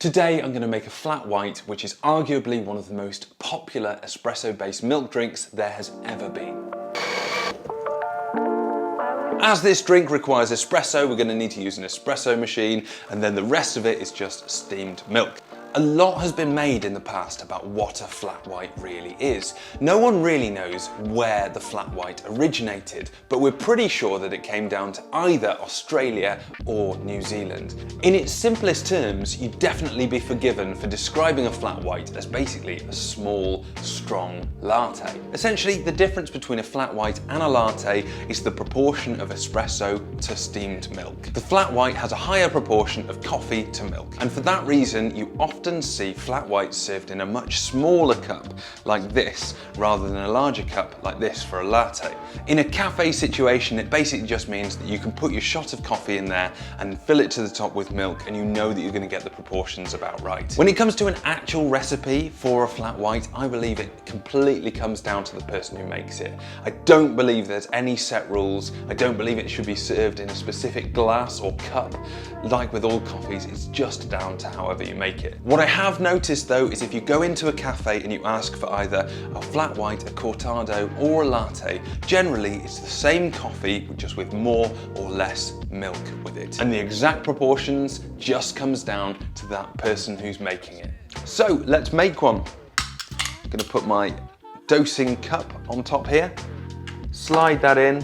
Today I'm going to make a flat white, which is arguably one of the most popular espresso-based milk drinks there has ever been. As this drink requires espresso, we're going to need to use an espresso machine, and then the rest of it is just steamed milk. A lot has been made in the past about what a flat white really is. No one really knows where the flat white originated, but we're pretty sure that it came down to either Australia or New Zealand. In its simplest terms, you'd definitely be forgiven for describing a flat white as basically a small, strong latte. Essentially, the difference between a flat white and a latte is the proportion of espresso to steamed milk. The flat white has a higher proportion of coffee to milk, and for that reason, you often see flat whites served in a much smaller cup like this rather than a larger cup like this for a latte. In a cafe situation, it basically just means that you can put your shot of coffee in there and fill it to the top with milk, and you know that you're going to get the proportions about right. When it comes to an actual recipe for a flat white, I believe it completely comes down to the person who makes it. I don't believe there's any set rules. I don't believe it should be served in a specific glass or cup. Like with all coffees, it's just down to however you make it. What I have noticed though is if you go into a cafe and you ask for either a flat white, a cortado or a latte, generally it's the same coffee just with more or less milk with it. And the exact proportions just comes down to that person who's making it. So let's make one. I'm gonna put my dosing cup on top here, slide that in,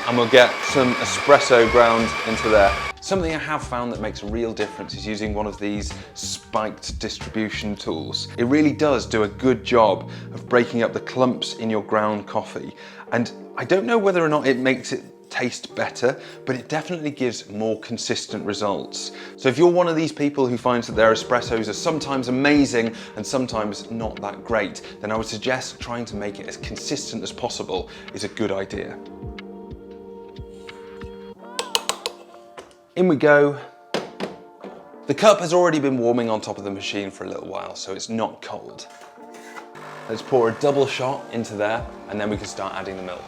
and we'll get some espresso ground into there. Something I have found that makes a real difference is using one of these spiked distribution tools. It really does do a good job of breaking up the clumps in your ground coffee. And I don't know whether or not it makes it taste better, but it definitely gives more consistent results. So if you're one of these people who finds that their espressos are sometimes amazing and sometimes not that great, then I would suggest trying to make it as consistent as possible is a good idea. In we go. The cup has already been warming on top of the machine for a little while, so it's not cold. Let's pour a double shot into there, and then we can start adding the milk.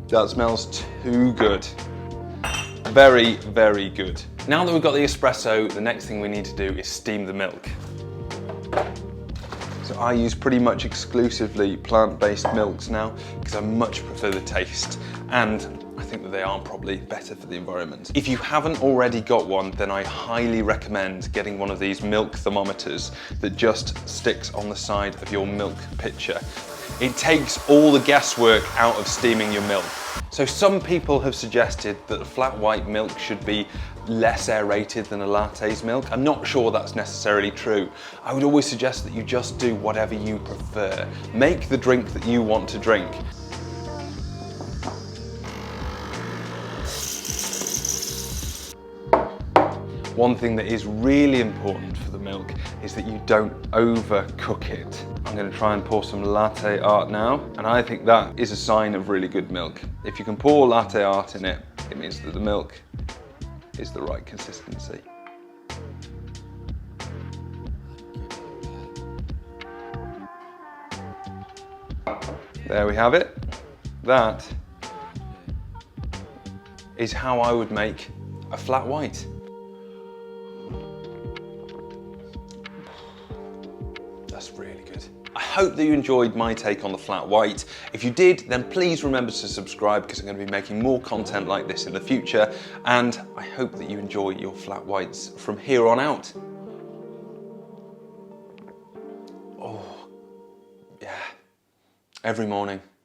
That smells too good. Very, very good. Now that we've got the espresso, the next thing we need to do is steam the milk. So I use pretty much exclusively plant-based milks now because I much prefer the taste, and I think that they are probably better for the environment. If you haven't already got one, then I highly recommend getting one of these milk thermometers that just sticks on the side of your milk pitcher. It takes all the guesswork out of steaming your milk. So some people have suggested that a flat white milk should be less aerated than a latte's milk. I'm not sure that's necessarily true. I would always suggest that you just do whatever you prefer. Make the drink that you want to drink. One thing that is really important for the milk is that you don't overcook it. I'm going to try and pour some latte art now, and I think that is a sign of really good milk. If you can pour latte art in it, it means that the milk is the right consistency. There we have it. That is how I would make a flat white. That's really good. I hope that you enjoyed my take on the flat white. If you did, then please remember to subscribe because I'm going to be making more content like this in the future, and I hope that you enjoy your flat whites from here on out. Oh, yeah, every morning.